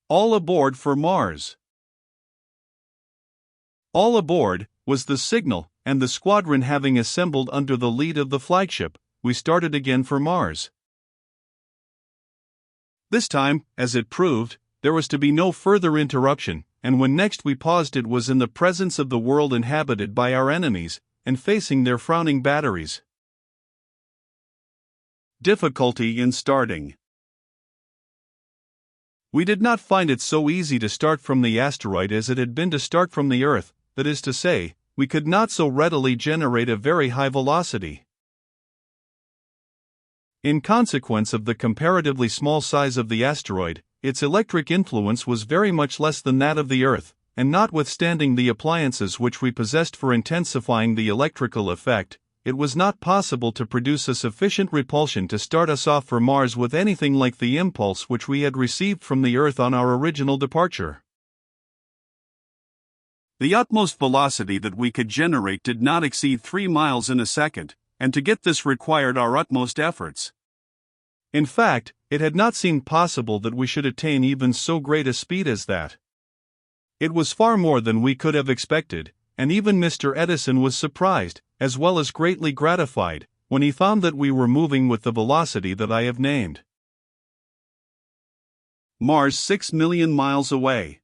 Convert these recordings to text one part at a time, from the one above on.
All aboard for Mars. All aboard was the signal, and the squadron having assembled under the lead of the flagship, we started again for Mars. This time, as it proved, there was to be no further interruption, and when next we paused it was in the presence of the world inhabited by our enemies, and facing their frowning batteries. Difficulty in starting. We did not find it so easy to start from the asteroid as it had been to start from the Earth, that is to say, we could not so readily generate a very high velocity. In consequence of the comparatively small size of the asteroid, its electric influence was very much less than that of the Earth, and notwithstanding the appliances which we possessed for intensifying the electrical effect, it was not possible to produce a sufficient repulsion to start us off for Mars with anything like the impulse which we had received from the Earth on our original departure. The utmost velocity that we could generate did not exceed 3 miles in a second, and to get this required our utmost efforts. In fact, it had not seemed possible that we should attain even so great a speed as that. It was far more than we could have expected, and even Mr. Edison was surprised, as well as greatly gratified, when he found that we were moving with the velocity that I have named. Mars 6 million miles away.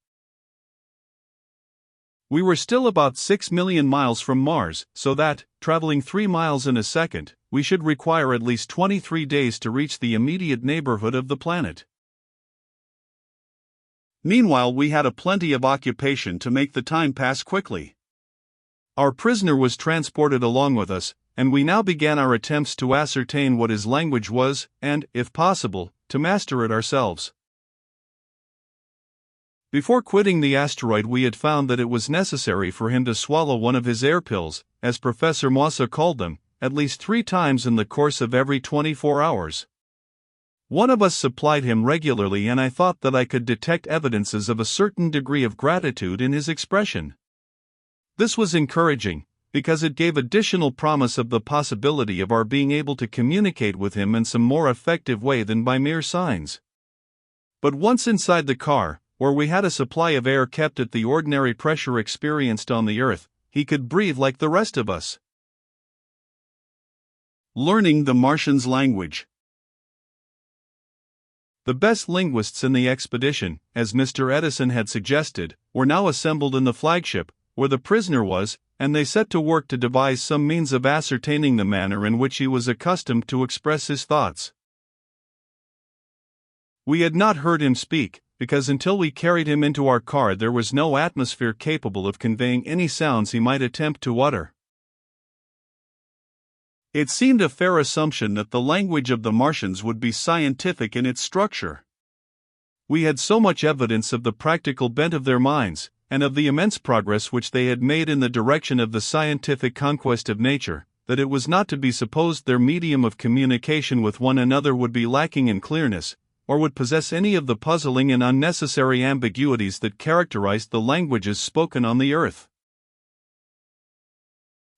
We were still about 6 million miles from Mars, so that, traveling 3 miles in a second, we should require at least 23 days to reach the immediate neighborhood of the planet. Meanwhile, we had a plenty of occupation to make the time pass quickly. Our prisoner was transported along with us, and we now began our attempts to ascertain what his language was, and, if possible, to master it ourselves. Before quitting the asteroid, we had found that it was necessary for him to swallow one of his air pills, as Professor Mossa called them, at least 3 times in the course of every 24 hours. One of us supplied him regularly, and I thought that I could detect evidences of a certain degree of gratitude in his expression. This was encouraging, because it gave additional promise of the possibility of our being able to communicate with him in some more effective way than by mere signs. But once inside the car, where we had a supply of air kept at the ordinary pressure experienced on the Earth, he could breathe like the rest of us. Learning the Martians' language. The best linguists in the expedition, as Mr. Edison had suggested, were now assembled in the flagship, where the prisoner was, and they set to work to devise some means of ascertaining the manner in which he was accustomed to express his thoughts. We had not heard him speak, because until we carried him into our car there was no atmosphere capable of conveying any sounds he might attempt to utter. It seemed a fair assumption that the language of the Martians would be scientific in its structure. We had so much evidence of the practical bent of their minds, and of the immense progress which they had made in the direction of the scientific conquest of nature, that it was not to be supposed their medium of communication with one another would be lacking in clearness, or would possess any of the puzzling and unnecessary ambiguities that characterized the languages spoken on the Earth.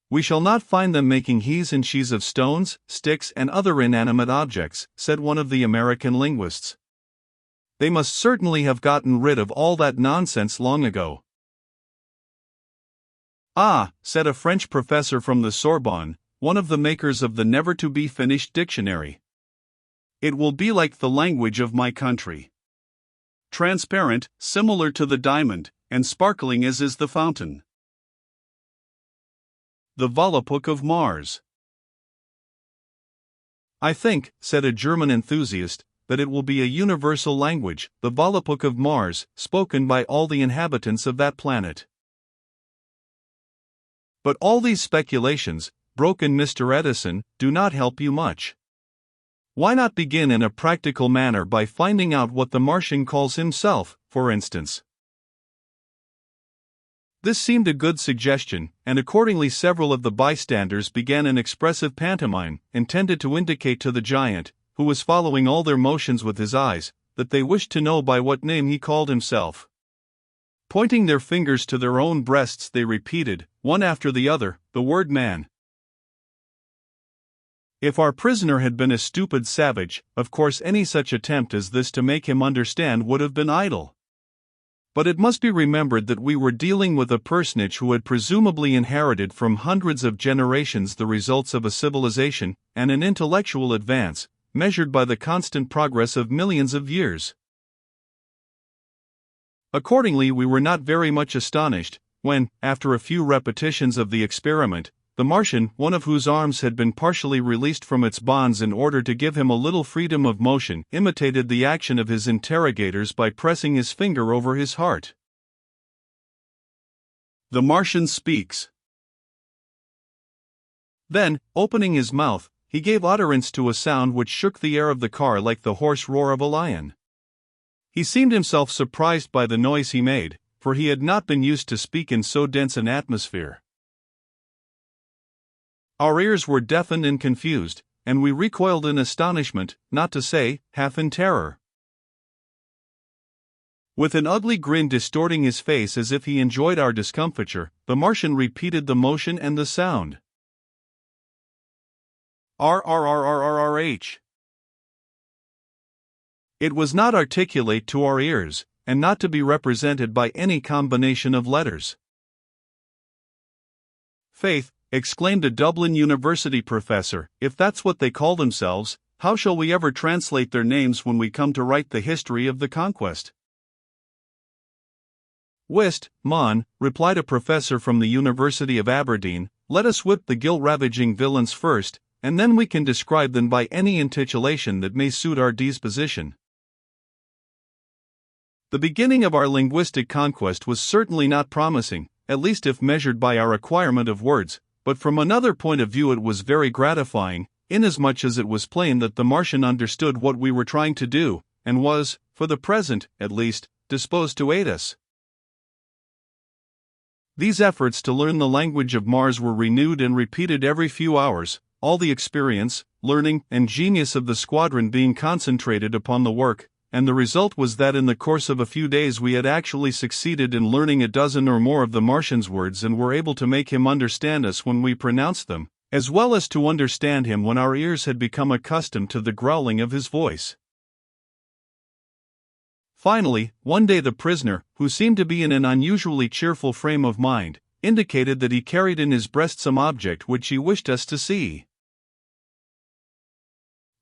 We shall not find them making he's and she's of stones, sticks, and other inanimate objects, said one of the American linguists. They must certainly have gotten rid of all that nonsense long ago. Ah, said a French professor from the Sorbonne, one of the makers of the never-to-be-finished dictionary. It will be like the language of my country. Transparent, similar to the diamond, and sparkling as is the fountain. The Volapük of Mars. I think, said a German enthusiast, that it will be a universal language, the Volapük of Mars, spoken by all the inhabitants of that planet. But all these speculations, broke in Mr. Edison, do not help you much. Why not begin in a practical manner by finding out what the Martian calls himself, for instance? This seemed a good suggestion, and accordingly several of the bystanders began an expressive pantomime, intended to indicate to the giant, who was following all their motions with his eyes, that they wished to know by what name he called himself. Pointing their fingers to their own breasts, they repeated, one after the other, the word man. If our prisoner had been a stupid savage, of course any such attempt as this to make him understand would have been idle. But it must be remembered that we were dealing with a personage who had presumably inherited from hundreds of generations the results of a civilization and an intellectual advance, measured by the constant progress of millions of years. Accordingly, we were not very much astonished when, after a few repetitions of the experiment, the Martian, one of whose arms had been partially released from its bonds in order to give him a little freedom of motion, imitated the action of his interrogators by pressing his finger over his heart. The Martian speaks. Then, opening his mouth, he gave utterance to a sound which shook the air of the car like the hoarse roar of a lion. He seemed himself surprised by the noise he made, for he had not been used to speak in so dense an atmosphere. Our ears were deafened and confused, and we recoiled in astonishment, not to say, half in terror. With an ugly grin distorting his face as if he enjoyed our discomfiture, the Martian repeated the motion and the sound. RRRRRRH. It was not articulate to our ears, and not to be represented by any combination of letters. Faith, exclaimed a Dublin University professor, if that's what they call themselves, how shall we ever translate their names when we come to write the history of the Conquest? Whist, mon, replied a professor from the University of Aberdeen, let us whip the guilt-ravaging villains first, and then we can describe them by any intitulation that may suit our disposition. The beginning of our linguistic conquest was certainly not promising, at least if measured by our acquirement of words, but from another point of view it was very gratifying, inasmuch as it was plain that the Martian understood what we were trying to do, and was, for the present, at least, disposed to aid us. These efforts to learn the language of Mars were renewed and repeated every few hours, all the experience, learning, and genius of the squadron being concentrated upon the work, and the result was that in the course of a few days we had actually succeeded in learning a dozen or more of the Martian's words and were able to make him understand us when we pronounced them, as well as to understand him when our ears had become accustomed to the growling of his voice. Finally, one day the prisoner, who seemed to be in an unusually cheerful frame of mind, indicated that he carried in his breast some object which he wished us to see.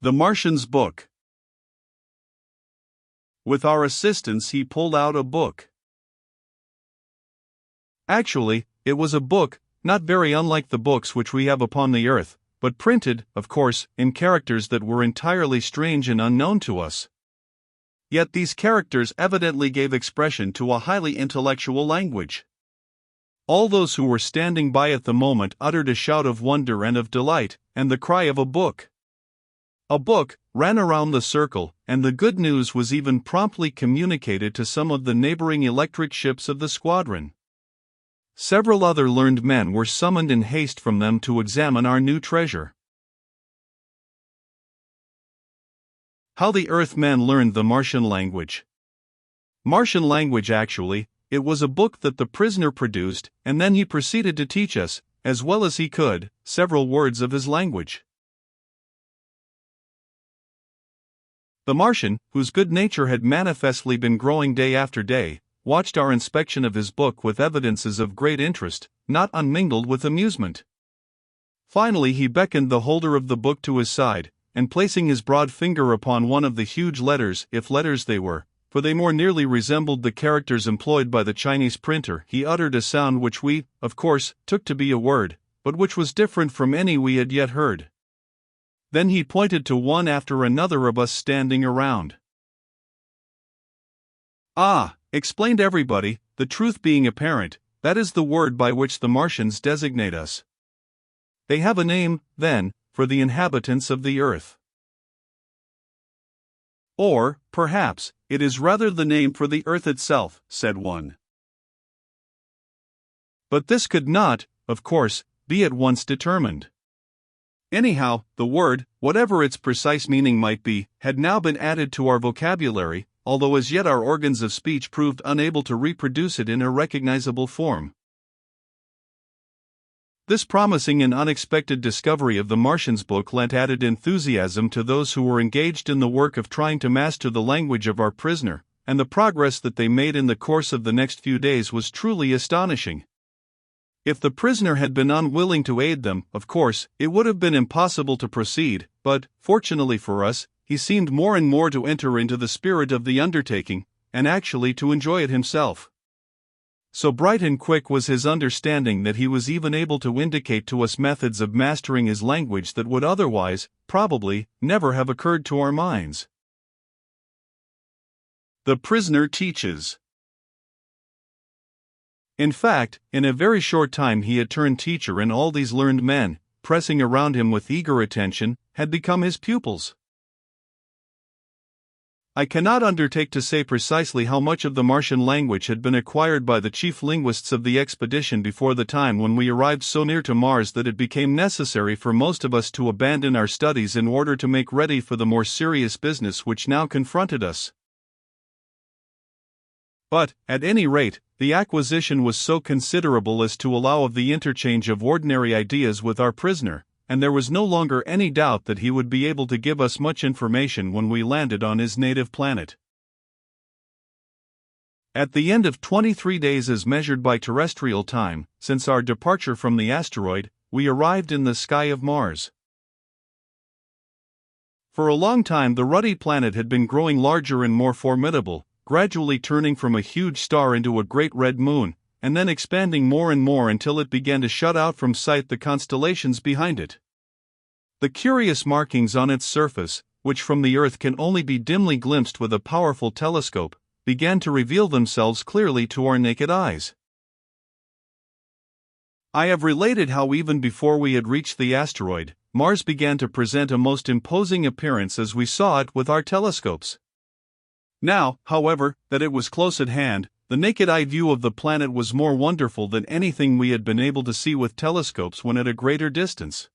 The Martian's book. With our assistance he pulled out a book. Actually, it was a book, not very unlike the books which we have upon the earth, but printed, of course, in characters that were entirely strange and unknown to us. Yet these characters evidently gave expression to a highly intellectual language. All those who were standing by at the moment uttered a shout of wonder and of delight, and the cry of a book. A book ran around the circle, and the good news was even promptly communicated to some of the neighboring electric ships of the squadron. Several other learned men were summoned in haste from them to examine our new treasure. How the Earthmen learned the Martian language. Martian language actually, it was a book that the prisoner produced, and then he proceeded to teach us, as well as he could, several words of his language. The Martian, whose good nature had manifestly been growing day after day, watched our inspection of his book with evidences of great interest, not unmingled with amusement. Finally he beckoned the holder of the book to his side, and placing his broad finger upon one of the huge letters, if letters they were, for they more nearly resembled the characters employed by the Chinese printer, he uttered a sound which we, of course, took to be a word, but which was different from any we had yet heard. Then he pointed to one after another of us standing around. Ah, explained everybody, the truth being apparent, that is the word by which the Martians designate us. They have a name, then, for the inhabitants of the earth. Or, perhaps, it is rather the name for the earth itself, said one. But this could not, of course, be at once determined. Anyhow, the word, whatever its precise meaning might be, had now been added to our vocabulary, although as yet our organs of speech proved unable to reproduce it in a recognizable form. This promising and unexpected discovery of the Martian's book lent added enthusiasm to those who were engaged in the work of trying to master the language of our prisoner, and the progress that they made in the course of the next few days was truly astonishing. If the prisoner had been unwilling to aid them, of course, it would have been impossible to proceed, but, fortunately for us, he seemed more and more to enter into the spirit of the undertaking, and actually to enjoy it himself. So bright and quick was his understanding that he was even able to indicate to us methods of mastering his language that would otherwise, probably, never have occurred to our minds. The prisoner teaches. In fact, in a very short time he had turned teacher, and all these learned men, pressing around him with eager attention, had become his pupils. I cannot undertake to say precisely how much of the Martian language had been acquired by the chief linguists of the expedition before the time when we arrived so near to Mars that it became necessary for most of us to abandon our studies in order to make ready for the more serious business which now confronted us. But, at any rate, the acquisition was so considerable as to allow of the interchange of ordinary ideas with our prisoner, and there was no longer any doubt that he would be able to give us much information when we landed on his native planet. At the end of 23 days as measured by terrestrial time, since our departure from the asteroid, we arrived in the sky of Mars. For a long time the ruddy planet had been growing larger and more formidable, gradually turning from a huge star into a great red moon, and then expanding more and more until it began to shut out from sight the constellations behind it. The curious markings on its surface, which from the Earth can only be dimly glimpsed with a powerful telescope, began to reveal themselves clearly to our naked eyes. I have related how even before we had reached the asteroid, Mars began to present a most imposing appearance as we saw it with our telescopes. Now, however, that it was close at hand, the naked-eye view of the planet was more wonderful than anything we had been able to see with telescopes when at a greater distance.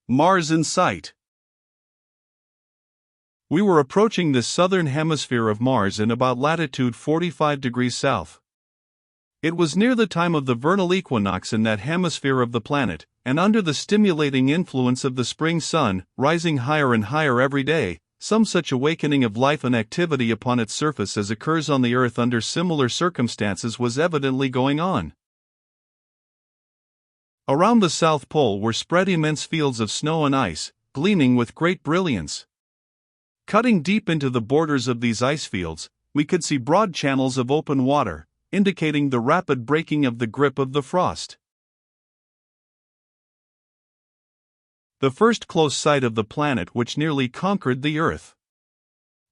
Mars in sight. We were approaching the southern hemisphere of Mars in about latitude 45 degrees south. It was near the time of the vernal equinox in that hemisphere of the planet, and under the stimulating influence of the spring sun, rising higher and higher every day, some such awakening of life and activity upon its surface as occurs on the Earth under similar circumstances was evidently going on. Around the South Pole were spread immense fields of snow and ice, gleaming with great brilliance. Cutting deep into the borders of these ice fields, we could see broad channels of open water, indicating the rapid breaking of the grip of the frost. The first close sight of the planet which nearly conquered the Earth.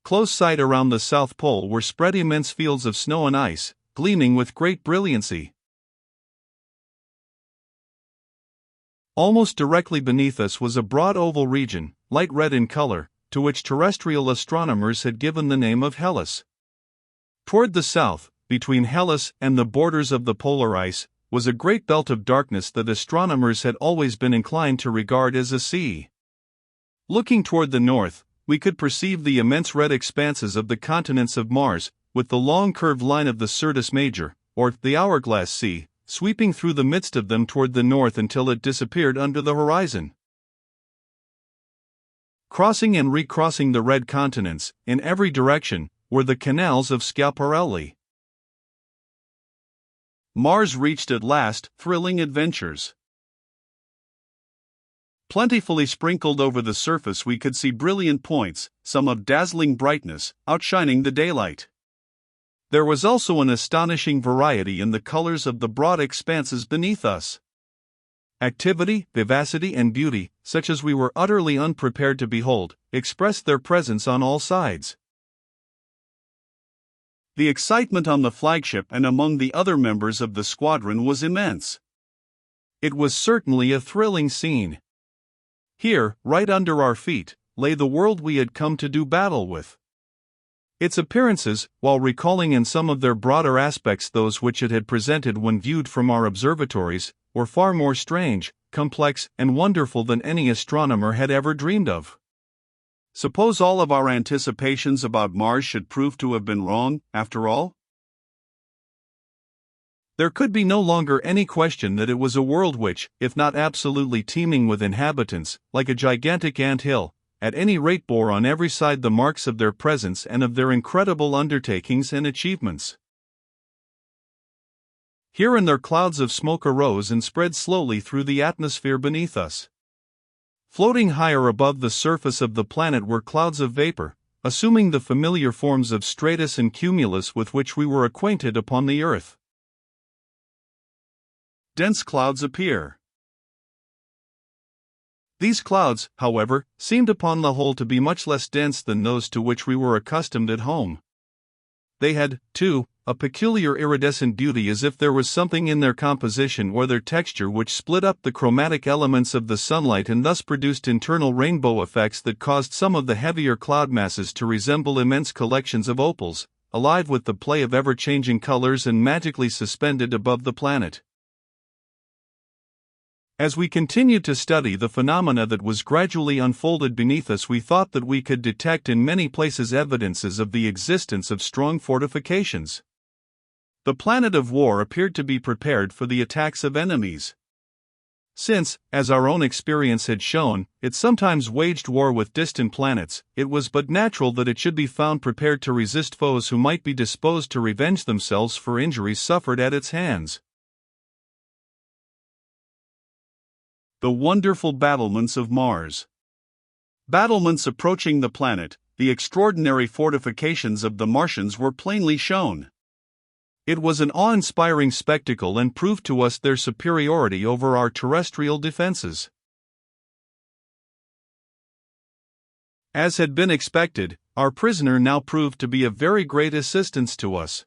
Close sight around the South Pole were spread immense fields of snow and ice, gleaming with great brilliancy. Almost directly beneath us was a broad oval region, light red in color, to which terrestrial astronomers had given the name of Hellas. Toward the south, between Hellas and the borders of the polar ice, was a great belt of darkness that astronomers had always been inclined to regard as a sea. Looking toward the north, we could perceive the immense red expanses of the continents of Mars, with the long curved line of the Syrtis Major, or the Hourglass Sea, sweeping through the midst of them toward the north until it disappeared under the horizon. Crossing and recrossing the red continents, in every direction, were the canals of Schiaparelli. Mars reached at last, thrilling adventures. Plentifully sprinkled over the surface we could see brilliant points, some of dazzling brightness, outshining the daylight. There was also an astonishing variety in the colors of the broad expanses beneath us. Activity, vivacity and beauty, such as we were utterly unprepared to behold, expressed their presence on all sides. The excitement on the flagship and among the other members of the squadron was immense. It was certainly a thrilling scene. Here, right under our feet, lay the world we had come to do battle with. Its appearances, while recalling in some of their broader aspects those which it had presented when viewed from our observatories, were far more strange, complex, and wonderful than any astronomer had ever dreamed of. Suppose all of our anticipations about Mars should prove to have been wrong, after all? There could be no longer any question that it was a world which, if not absolutely teeming with inhabitants, like a gigantic ant hill, at any rate bore on every side the marks of their presence and of their incredible undertakings and achievements. Here and there clouds of smoke arose and spread slowly through the atmosphere beneath us. Floating higher above the surface of the planet were clouds of vapor, assuming the familiar forms of stratus and cumulus with which we were acquainted upon the Earth. Dense clouds appear. These clouds, however, seemed upon the whole to be much less dense than those to which we were accustomed at home. They had, too, a peculiar iridescent beauty, as if there was something in their composition or their texture which split up the chromatic elements of the sunlight and thus produced internal rainbow effects that caused some of the heavier cloud masses to resemble immense collections of opals, alive with the play of ever-changing colors and magically suspended above the planet. As we continued to study the phenomena that was gradually unfolded beneath us, we thought that we could detect in many places evidences of the existence of strong fortifications. The planet of war appeared to be prepared for the attacks of enemies. Since, as our own experience had shown, it sometimes waged war with distant planets, it was but natural that it should be found prepared to resist foes who might be disposed to revenge themselves for injuries suffered at its hands. The wonderful battlements of Mars. Battlements approaching the planet, the extraordinary fortifications of the Martians were plainly shown. It was an awe-inspiring spectacle and proved to us their superiority over our terrestrial defenses. As had been expected, our prisoner now proved to be of very great assistance to us.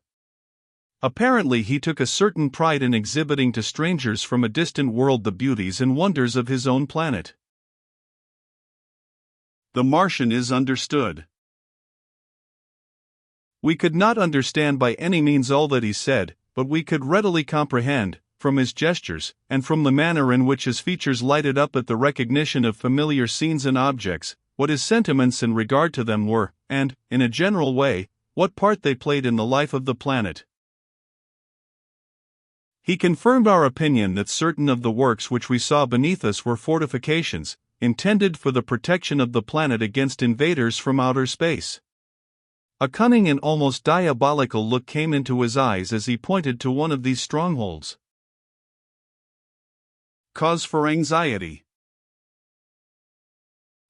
Apparently he took a certain pride in exhibiting to strangers from a distant world the beauties and wonders of his own planet. The Martian is understood. We could not understand by any means all that he said, but we could readily comprehend, from his gestures, and from the manner in which his features lighted up at the recognition of familiar scenes and objects, what his sentiments in regard to them were, and, in a general way, what part they played in the life of the planet. He confirmed our opinion that certain of the works which we saw beneath us were fortifications, intended for the protection of the planet against invaders from outer space. A cunning and almost diabolical look came into his eyes as he pointed to one of these strongholds. Cause for anxiety.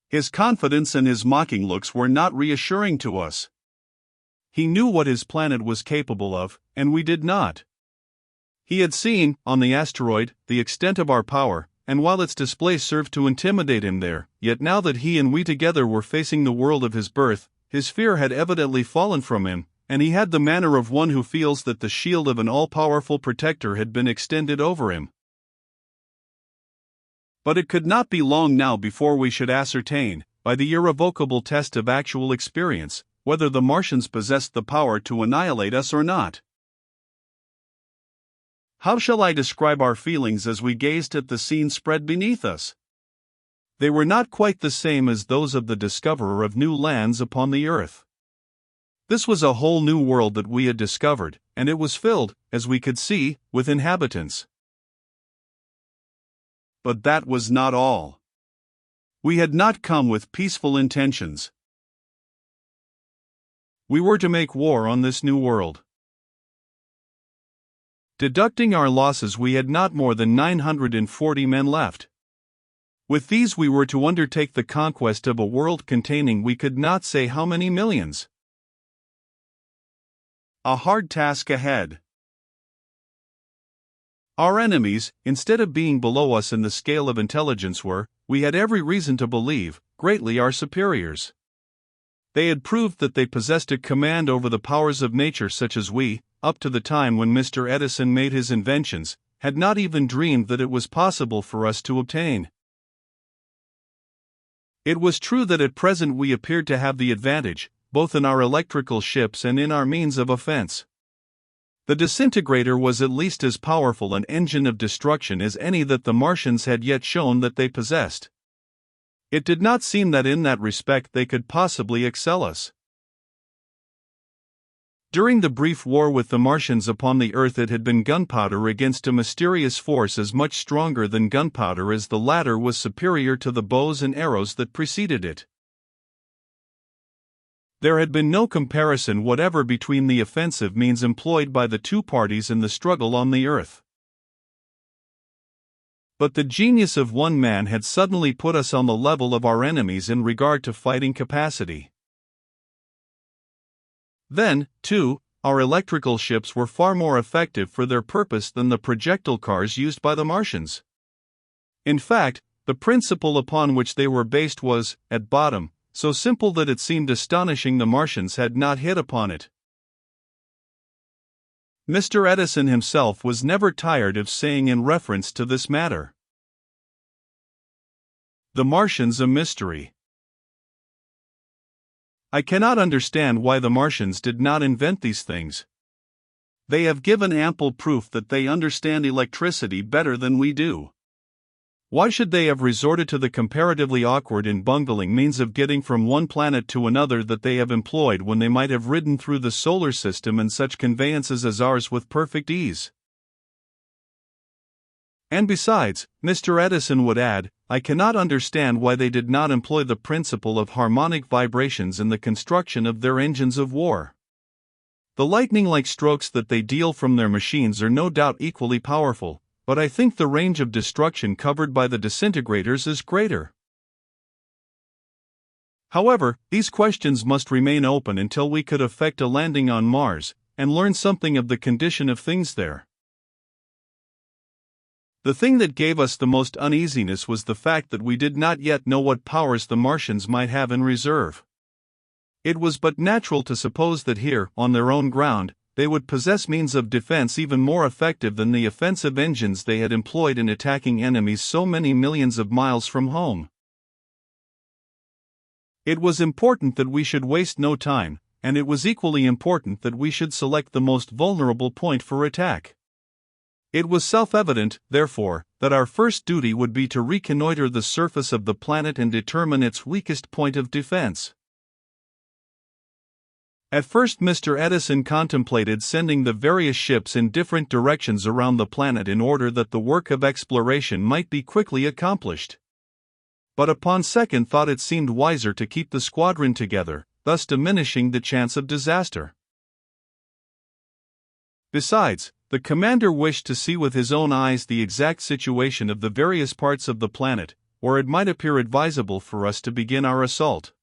His confidence and his mocking looks were not reassuring to us. He knew what his planet was capable of, and we did not. He had seen, on the asteroid, the extent of our power, and while its display served to intimidate him there, yet now that he and we together were facing the world of his birth, his fear had evidently fallen from him, and he had the manner of one who feels that the shield of an all-powerful protector had been extended over him. But it could not be long now before we should ascertain, by the irrevocable test of actual experience, whether the Martians possessed the power to annihilate us or not. How shall I describe our feelings as we gazed at the scene spread beneath us? They were not quite the same as those of the discoverer of new lands upon the earth. This was a whole new world that we had discovered, and it was filled, as we could see, with inhabitants. But that was not all. We had not come with peaceful intentions. We were to make war on this new world. Deducting our losses, we had not more than 940 men left. With these we were to undertake the conquest of a world containing we could not say how many millions. A hard task ahead. Our enemies, instead of being below us in the scale of intelligence, were, we had every reason to believe, greatly our superiors. They had proved that they possessed a command over the powers of nature such as we, up to the time when Mr. Edison made his inventions, had not even dreamed that it was possible for us to obtain. It was true that at present we appeared to have the advantage, both in our electrical ships and in our means of offense. The disintegrator was at least as powerful an engine of destruction as any that the Martians had yet shown that they possessed. It did not seem that in that respect they could possibly excel us. During the brief war with the Martians upon the Earth, it had been gunpowder against a mysterious force as much stronger than gunpowder as the latter was superior to the bows and arrows that preceded it. There had been no comparison whatever between the offensive means employed by the two parties in the struggle on the Earth. But the genius of one man had suddenly put us on the level of our enemies in regard to fighting capacity. Then, too, our electrical ships were far more effective for their purpose than the projectile cars used by the Martians. In fact, the principle upon which they were based was, at bottom, so simple that it seemed astonishing the Martians had not hit upon it. Mr. Edison himself was never tired of saying in reference to this matter, "The Martians a mystery." I cannot understand why the Martians did not invent these things. They have given ample proof that they understand electricity better than we do. Why should they have resorted to the comparatively awkward and bungling means of getting from one planet to another that they have employed when they might have ridden through the solar system in such conveyances as ours with perfect ease? And besides, Mr. Edison would add, I cannot understand why they did not employ the principle of harmonic vibrations in the construction of their engines of war. The lightning-like strokes that they deal from their machines are no doubt equally powerful, but I think the range of destruction covered by the disintegrators is greater. However, these questions must remain open until we could effect a landing on Mars, and learn something of the condition of things there. The thing that gave us the most uneasiness was the fact that we did not yet know what powers the Martians might have in reserve. It was but natural to suppose that here, on their own ground, they would possess means of defense even more effective than the offensive engines they had employed in attacking enemies so many millions of miles from home. It was important that we should waste no time, and it was equally important that we should select the most vulnerable point for attack. It was self-evident, therefore, that our first duty would be to reconnoiter the surface of the planet and determine its weakest point of defense. At first Mr. Edison contemplated sending the various ships in different directions around the planet in order that the work of exploration might be quickly accomplished. But upon second thought it seemed wiser to keep the squadron together, thus diminishing the chance of disaster. Besides, the commander wished to see with his own eyes the exact situation of the various parts of the planet, or it might appear advisable for us to begin our assault.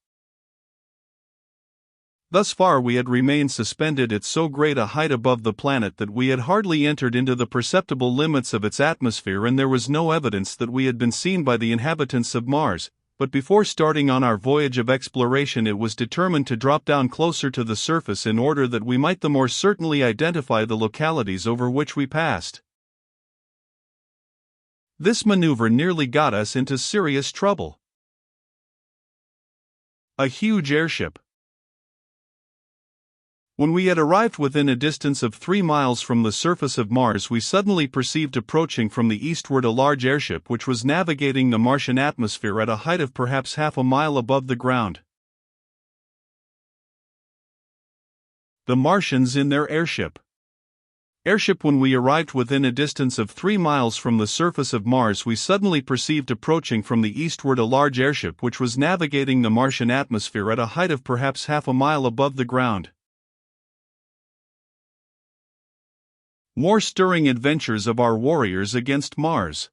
Thus far we had remained suspended at so great a height above the planet that we had hardly entered into the perceptible limits of its atmosphere, and there was no evidence that we had been seen by the inhabitants of Mars, but before starting on our voyage of exploration it was determined to drop down closer to the surface in order that we might the more certainly identify the localities over which we passed. This maneuver nearly got us into serious trouble. A huge airship. When we had arrived within a distance of 3 miles from the surface of Mars, we suddenly perceived approaching from the eastward a large airship which was navigating the Martian atmosphere at a height of perhaps half a mile above the ground. The Martians in their airship. When we arrived within a distance of 3 miles from the surface of Mars, we suddenly perceived approaching from the eastward a large airship which was navigating the Martian atmosphere at a height of perhaps half a mile above the ground. More stirring adventures of our warriors against Mars.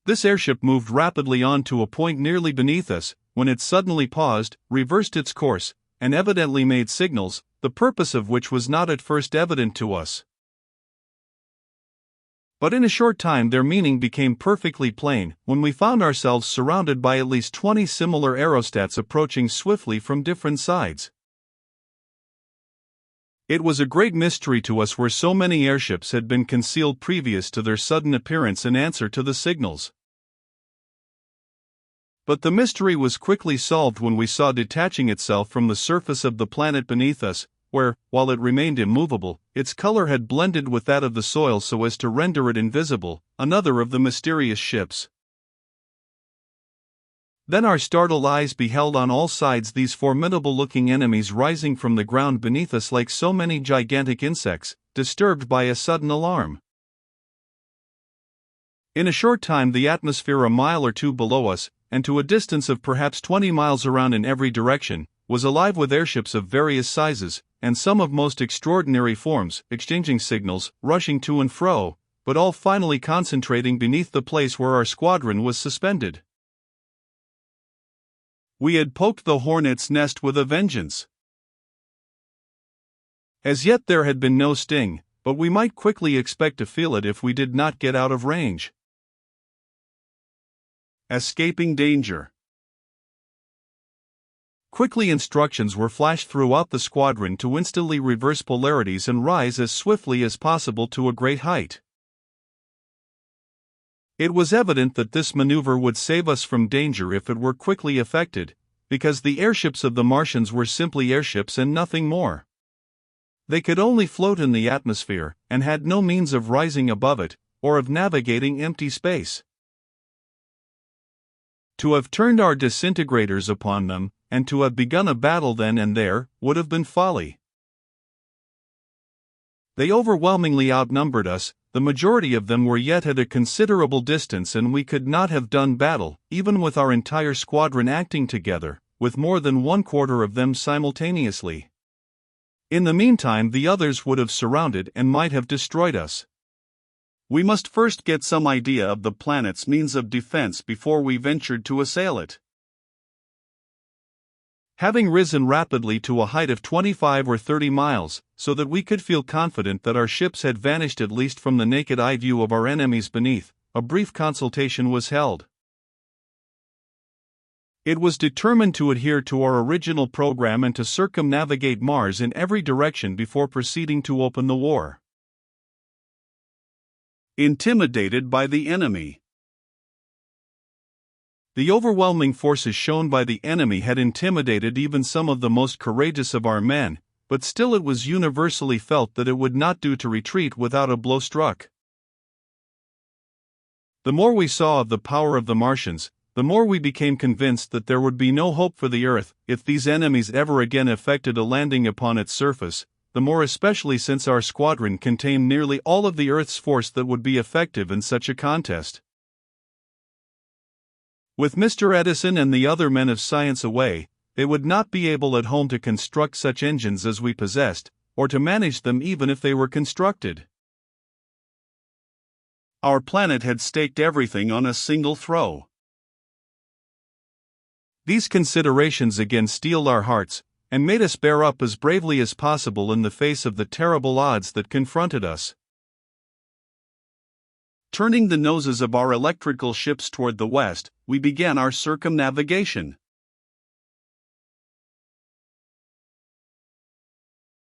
This airship moved rapidly on to a point nearly beneath us, when it suddenly paused, reversed its course, and evidently made signals, the purpose of which was not at first evident to us. But in a short time their meaning became perfectly plain, when we found ourselves surrounded by at least 20 similar aerostats approaching swiftly from different sides. It was a great mystery to us where so many airships had been concealed previous to their sudden appearance in answer to the signals. But the mystery was quickly solved when we saw detaching itself from the surface of the planet beneath us, where, while it remained immovable, its color had blended with that of the soil so as to render it invisible, another of the mysterious ships. Then our startled eyes beheld on all sides these formidable-looking enemies rising from the ground beneath us like so many gigantic insects, disturbed by a sudden alarm. In a short time the atmosphere a mile or two below us, and to a distance of perhaps 20 miles around in every direction, was alive with airships of various sizes, and some of most extraordinary forms, exchanging signals, rushing to and fro, but all finally concentrating beneath the place where our squadron was suspended. We had poked the hornet's nest with a vengeance. As yet there had been no sting, but we might quickly expect to feel it if we did not get out of range. Escaping danger. Quickly instructions were flashed throughout the squadron to instantly reverse polarities and rise as swiftly as possible to a great height. It was evident that this maneuver would save us from danger if it were quickly effected, because the airships of the Martians were simply airships and nothing more. They could only float in the atmosphere, and had no means of rising above it, or of navigating empty space. To have turned our disintegrators upon them, and to have begun a battle then and there, would have been folly. They overwhelmingly outnumbered us, the majority of them were yet at a considerable distance, and we could not have done battle, even with our entire squadron acting together, with more than 1/4 of them simultaneously. In the meantime the others would have surrounded and might have destroyed us. We must first get some idea of the planet's means of defense before we ventured to assail it. Having risen rapidly to a height of 25 or 30 miles, so that we could feel confident that our ships had vanished at least from the naked eye view of our enemies beneath, a brief consultation was held. It was determined to adhere to our original program and to circumnavigate Mars in every direction before proceeding to open the war. Intimidated by the enemy. The overwhelming forces shown by the enemy had intimidated even some of the most courageous of our men, but still it was universally felt that it would not do to retreat without a blow struck. The more we saw of the power of the Martians, the more we became convinced that there would be no hope for the Earth if these enemies ever again effected a landing upon its surface, the more especially since our squadron contained nearly all of the Earth's force that would be effective in such a contest. With Mr. Edison and the other men of science away, they would not be able at home to construct such engines as we possessed, or to manage them even if they were constructed. Our planet had staked everything on a single throw. These considerations again steeled our hearts, and made us bear up as bravely as possible in the face of the terrible odds that confronted us. Turning the noses of our electrical ships toward the west, we began our circumnavigation.